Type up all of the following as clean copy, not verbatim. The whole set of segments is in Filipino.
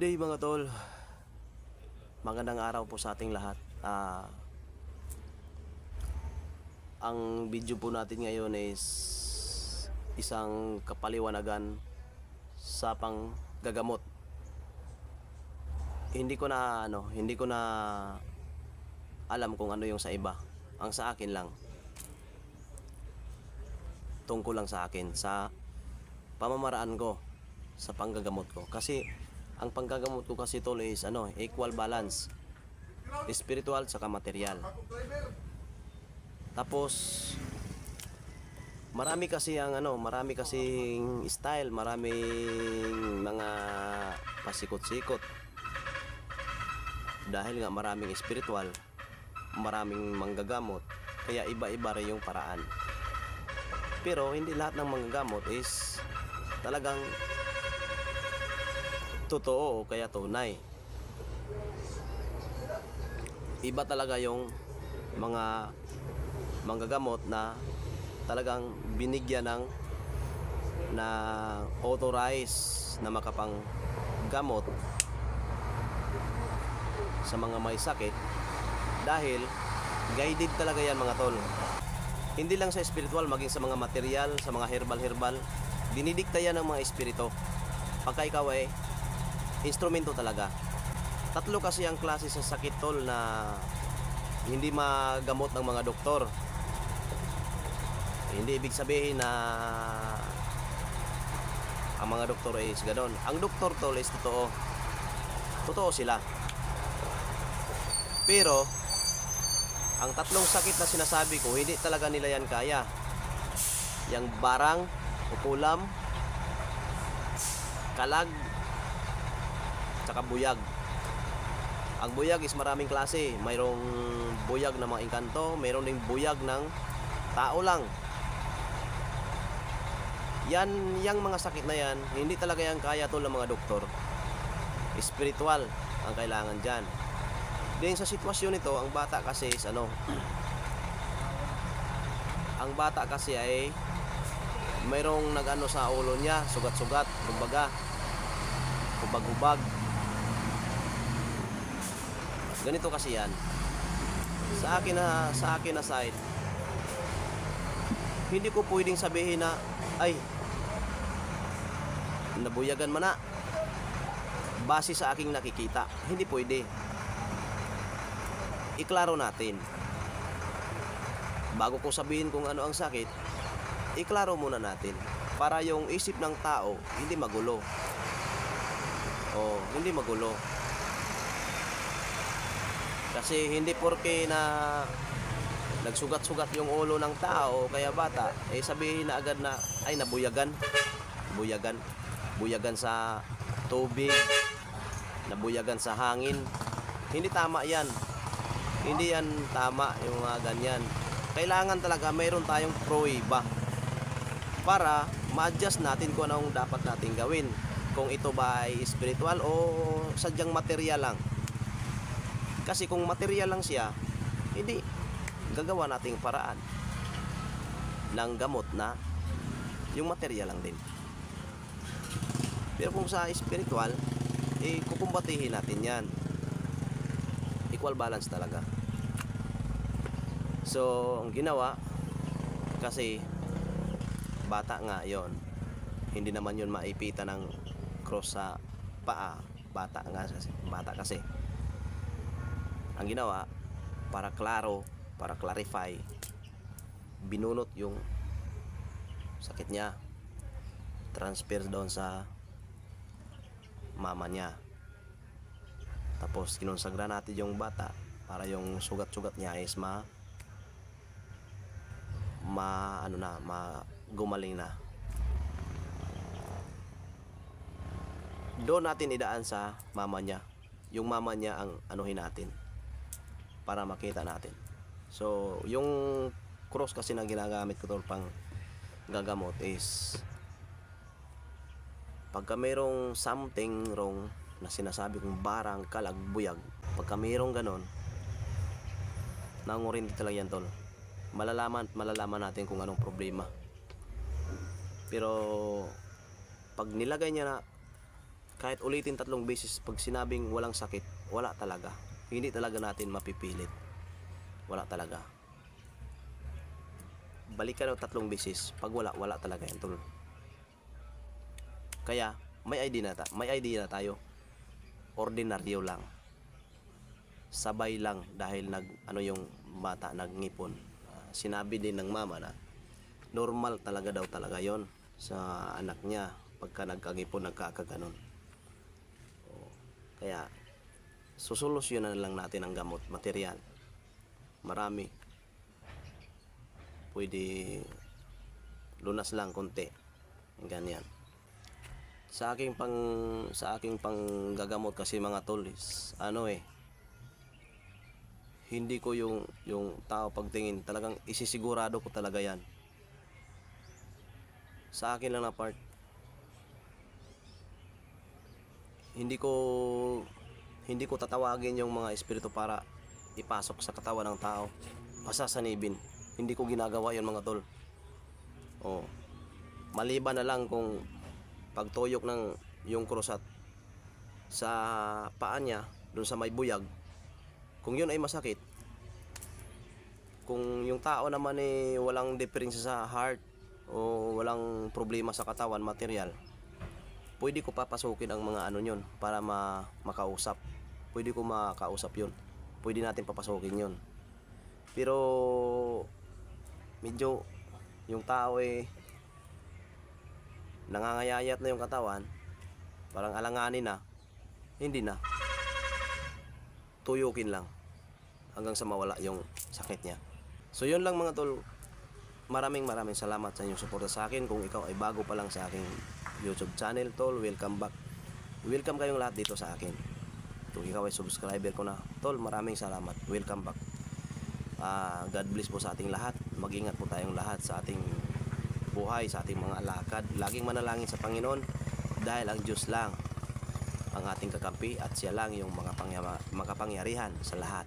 Good day mga tol. Magandang araw po sa ating lahat. Ang video po natin ngayon is isang kapaliwanagan sa panggagamot. Hindi ko na alam kung ano yung sa iba. Ang sa akin lang. Tungkol lang sa akin sa pamamaraan ko sa panggagamot ko. Kasi ang panggagamot ko kasi tol is equal balance. Spiritual saka material. Tapos marami kasing style, maraming mga pasikot-sikot. Dahil nga maraming spiritual, maraming manggagamot, kaya iba-iba rin yung paraan. Pero hindi lahat ng manggagamot is talagang totoo o kaya tunay. Iba talaga yung mga manggagamot na talagang binigyan na authorized na makapanggamot sa mga may sakit, dahil guided talaga yan mga tol. Hindi lang sa spiritual, maging sa mga material, sa mga herbal, dinidikta yan ng mga espiritu. Pagka ikaw ay instrumento talaga. Tatlo kasi ang klase sa sakit tol na hindi magamot ng mga doktor. Hindi ibig sabihin na ang mga doktor is ganon. Ang doktor tol is totoo. Totoo sila. Pero ang tatlong sakit na sinasabi ko, hindi talaga nila yan kaya. Yang barang, ukulam, kalag, tsaka buyag. Ang buyag is maraming klase. Mayroong buyag ng mga engkanto, mayroon ding buyag ng tao lang. Yang mga sakit na yan, hindi talaga yan kaya tol ng mga doktor. Spiritual ang kailangan dyan. Din sa sitwasyon nito, ang bata kasi is ang bata kasi ay mayroong nag-ano sa ulo niya, sugat-sugat, kumbaga hubag-hubag. Ganito kasi yan. Sa akin na side, hindi ko pwedeng sabihin na ay nabuyagan man na base sa aking nakikita. Hindi pwede. Iklaro natin. Bago ko sabihin kung ano ang sakit, iklaro muna natin para yung isip ng tao hindi magulo. Hindi magulo. Kasi hindi porke na nagsugat-sugat yung ulo ng tao kaya bata, sabihin na agad na ay nabuyagan. Buyagan sa tubig, nabuyagan sa hangin. Hindi tama yan. Hindi yan tama yung mga ganyan. Kailangan talaga mayroon tayong pruweba para ma-adjust natin kung anong dapat natin gawin. Kung ito ba ay spiritual o sadyang material lang. Kasi kung material lang siya, hindi gagawa nating paraan ng gamot na yung material lang din. Pero kung sa spiritual, kukumbatihin natin yan. Equal balance talaga. So, ang ginawa, kasi bata nga yon, hindi naman yun maipita ng cross sa paa. Bata kasi. Ang ginawa, para klaro, para clarify, binunot yung sakit niya, transfer doon sa mama niya. Tapos kinonsagra natin yung bata para yung sugat-sugat niya is gumaling na. Doon natin idaan sa mama niya. Yung mama niya ang anuhin natin para makita natin. So, yung cross kasi na ginagamit ko tol pang gagamot is pagka mayroong something wrong na sinasabi kong barang, kalag, buyag, pagka mayroong ganon, nangurin talaga yan tol. Malalaman natin kung anong problema. Pero pag nilagay niya na Kahit ulitin 3 beses, pag sinabing walang sakit, wala talaga. Hindi talaga natin mapipilit. Wala talaga. Balikan ng 3 beses, pag wala, wala talaga yan, tol. Kaya, may idea na tayo. Ordinaryo lang. Sabay lang dahil yung bata nagngipon. Sinabi din ng mama na normal talaga daw talaga yon sa anak niya pagka nagkangipon, nagkakaganon. Kaya susolusyonan lang natin ang gamot, material. Marami. Pwede lunas lang konti. Ganyan. Sa aking panggagamot kasi mga tol is hindi ko yung tao pagtingin, talagang isisigurado ko talaga yan. Sa akin lang na part, hindi ko tatawagin yung mga espiritu para ipasok sa katawan ng tao, pasasanibin. Hindi ko ginagawa yon mga tol. Maliban na lang kung pagtuyok ng yung krus at sa paa niya, dun sa may buyag, kung yun ay masakit, kung yung tao naman walang diferensya sa heart o walang problema sa katawan, material, pwede ko papasukin ang mga yun para makausap. Pwede ko makausap yun. Pwede natin papasukin yun. Pero medyo yung tao nangangayayat na yung katawan, parang alanganin na, hindi na. Tuyukin lang hanggang sa mawala yung sakit niya. So yun lang mga tol. Maraming salamat sa inyong suporta sa akin. Kung ikaw ay bago pa lang sa aking YouTube channel, tol, welcome back. Welcome kayong lahat dito sa akin. Kung ikaw ay subscriber ko na, tol, maraming salamat. Welcome back. God bless po sa ating lahat. Mag-ingat po tayong lahat sa ating buhay, sa ating mga lakad. Laging manalangin sa Panginoon dahil ang Diyos lang ang ating kakampi at siya lang yung makapangyarihan sa lahat.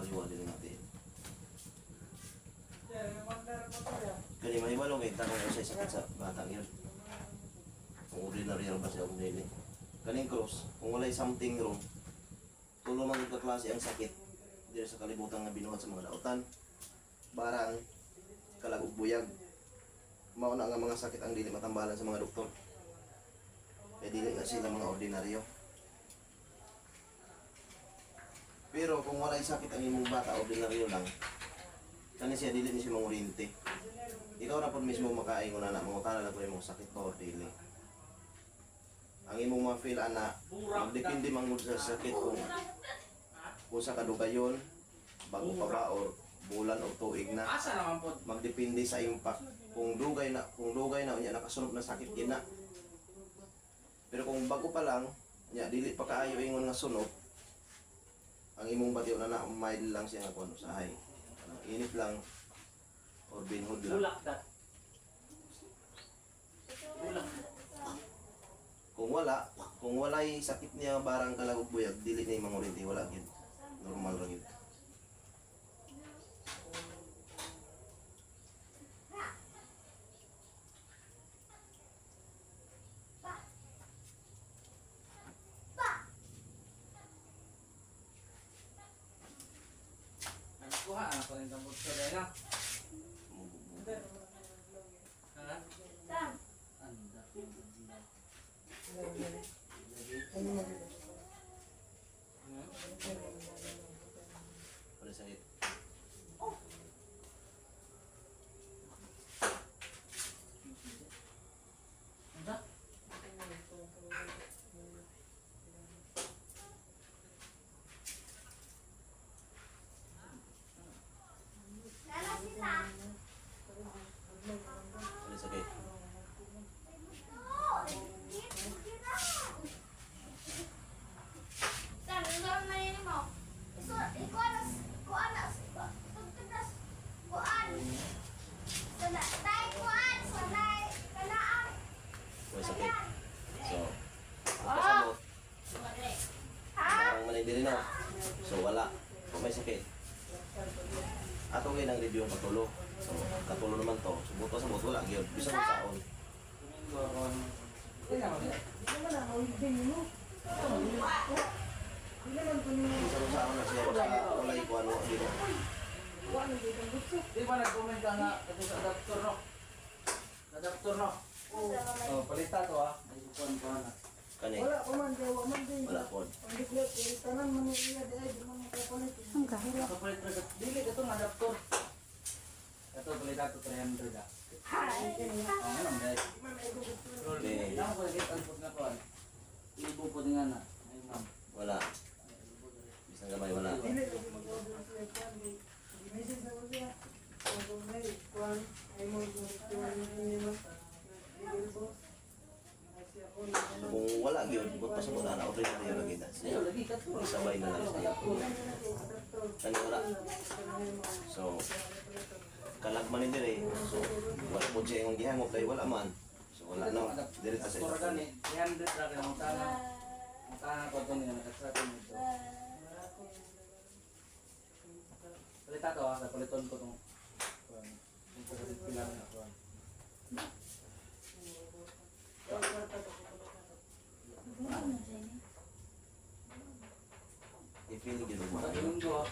kaliwa din natin. Kani mahibalong eh, tanong ko sa sakit sa batang yun. Kung ordinary lang ba siya kung dili. Kaning cross, kung walay something wrong, tulo man ito klase ang sakit. Dito sa kalibutan nga binuhat sa mga dautan, barang, kalagog buyag. Mauna nga mga sakit ang dili matambalan sa mga doktor. Kaya dili na sila mga ordinaryo. Pero kung walay sakit ang imong bata, ordinaryo lang, kani siya dili ni siya mangurinti. Ikaw na po mismo makaingon na mangutana lang kung imong sakit ba o dili. Ang imong mga feel ana, magdepende mangud sa sakit kung sa kadugayon, bago pa ba o bulan o tuig na. Asa naman po? Magdepende sa impact. Kung dugay na unya nakasunod na sakit gina. Pero kung bago pa lang, nya dili pa kaayo ingon nga sunod, ang imong batiw na mild lang siya nga kuno sa hay. Init lang or binhod lang. Bulak dat. Bulak. Kung walay sakit niya barang kalagog buyag, dili na yung mangurinti, wala gid. Normal ra gid. Kuha anak ko rin tambot ko dahil ha? Anda. Wala sakit. Anda? Wala sakit. Wala sakit. So, pagkasabot, parang malay din no. So, wala. Kung may sakit. Ato ngayon ang review ang patulo. So, katulo naman to. So, buto sa buto, wala. Gyud. Bisa mo saon. Tumingo ako ano. Tingnan mo dito. Bisa mo saon na siya. Sa walay ko ano. Dito. Di ba nag-comment ka na ito sa adapter no? Adapter no? Oh, palita to ha. Ay, kukuhan ko na. Kani. Wala ko man, wala man din. Wala po. Ang diklit, tanan man yung iya di ay, di man makapalit. Kapalit na dili ito ng adapter. Ito palita to 300 ah. Oh, ngayon guys. Okay. Ilang ko nagit ang pag nakuhan. Ibo po din nga na. Ay ma'am. Wala. Bisang gamay, wala. Dili ko mag-order sa kwan, di message na ko siya. Kung may kwan, ay mo kwan niyo. Dili boss. Asi ako ni Kung wala gyud, bot pa sa muna na ordinary ra gid. Ayaw lagi ka to. Sabay na lang siya. Kani wala. So, kalagman ni dire. So, wala po siya yung gihangop kay wala man. So, wala no. Dire ta sa Skoro ito. gani, 300 ra ka ang tana. Ang tana ko to ni nakasrat mo ito. Palita to ha, paliton ko tong. Ito kasi pilar na ko. I-feel gyud mo. Pag-linggo ha.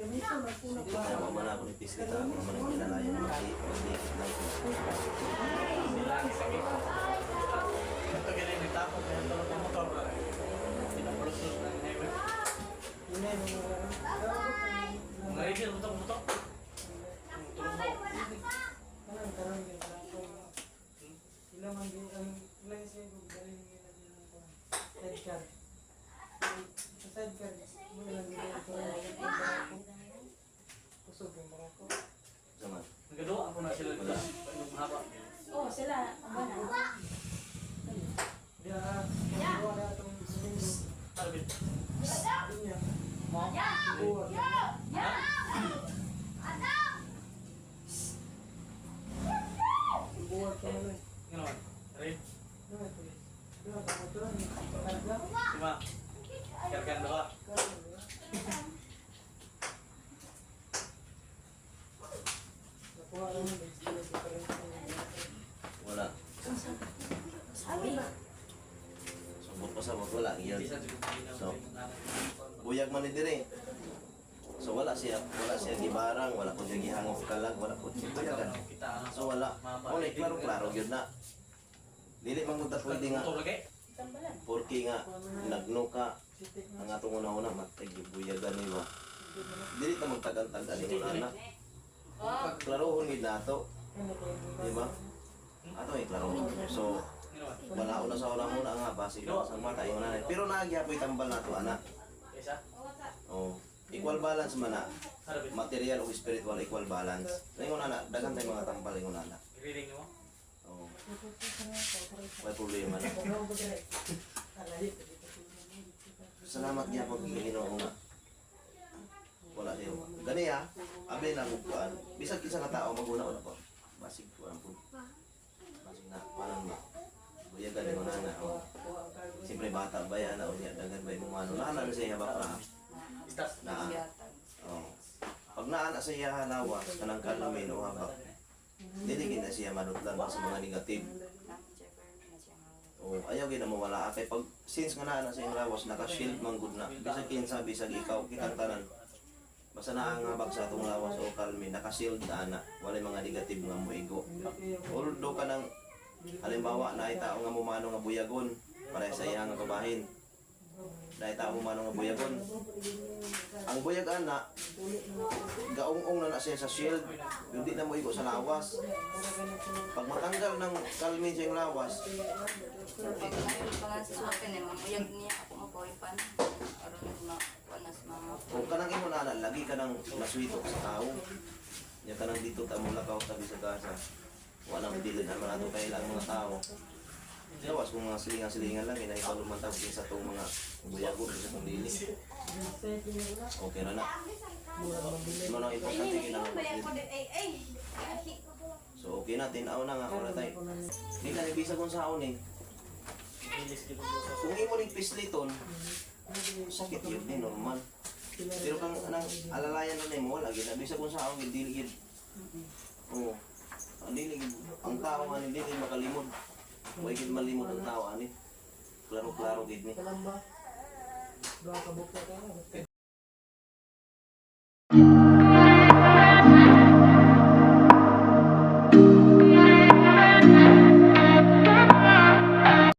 ganito na po na Kaya mamana ako ni Piskita, mamana yung kinalayan ng mag-dikit lang ko. Ito ganyan yung tapos, may tulog ng motor. Pinapulot-tulot ng highway. Mga rigil, butok-butok. Tulog mo. Karang din sila man din ang ilang siya kung galing nila din ng sidecar. Sa sidecar, mo lang din ito kusog yung barako. Sama. Nagaduwa ako na sila dito. Pag mahaba. Oh, sila. Aba na. Dia gawa na itong sumindo. Arbit. Niya. Mo? Buwag. Buwag ka na lang. Ngayon. Rin. Ano ito? Ano ito? Ito? Karga? Lima. Karkan dua. Nakuha lang yung experience ko rin sa inyo. Wala. Sabi. Subot pa sa wala. Iyan. Bisa juga kita So, buyag man ni dire. So wala siya gibarang, wala ko siya gihangop kalag, wala ko siya buyagan. So wala. Wala klaro gyud na. Dili man gud ta pwede nga Tutup lagi. Tambalan. porke nga nagno ka ang atong una-una matay gibuyagan nimo. Dili ta magtagan-tagan ni ana. Klarohon gid nato, di ba? Ato ay klaro. So wala una sa una nga base lang sa mata yung nanay. Pero nagyapoy tambal nato ana. Isa. Oh, equal balance man na. Harap. Material o spiritual equal balance. Ingon ana, daghan tay mga tambal ingon ana. Reading mo. Oh, may problema na. Salamat niya pag Ginoo nga. Wala niyo. Gani ha, abi na kuan. Bisag isa ka tao maguna-una po. Basig kuan po. Basig na parang ba. Buyagan ni na. Oh. Siyempre bata ba yan na unya daghan ba imong ano. Naana na siya ba pa. Start. Na. Oh. Pag naana sa iya halawas kanang kalumin o habak. Dili gid na siya madutlan ba sa mga negative. Oh, ayaw gid na mawala kay pag since nga naa na sa iyong lawas naka-shield man gud na. Bisag kinsa bisag ikaw kitang tanan. Basta naa nga bag sa atong lawas o kalmi naka-shield na ana. Walay mga negative nga moigo. Although kanang halimbawa na ay tao nga mumano nga buyagon para sa iya nga babahin. Dahil tao mumano nga buyagon. Ang buyag ana gaong-ong na siya sa shield. Hindi na moigo sa lawas. Pag matanggal ng kalmi sa iyong lawas, Pag mayroon pa nga sa akin eh, mamuyag niya ako mapawipan. Aron na wanas mama. kung kanang imo na lagi ka nang naswito sa tao. Nya kanang dito ta mula ka tabi sa gasa. Wala nang dilid naman ato kay lang mga tao. Lawas kung mga silingan-silingan lang ina ikaw lumantag sa tong mga buyagon sa tong dili. Okay ra na. Ano nang importante kinang so okay na tinaw na nga wala tay. Di ka nibisa kung saon eh. Bilis di ko. Kung imo ning pisliton, sakit yun din normal. Pero kang anang alalayan na nimo wala gid bisa kung saon gid dili gid. Oo. Ang dili gid ang tao man dili makalimod. Way gid malimod ang tao ani. Klaro-klaro gid ni. Kalamba. Dua ka bukla ka.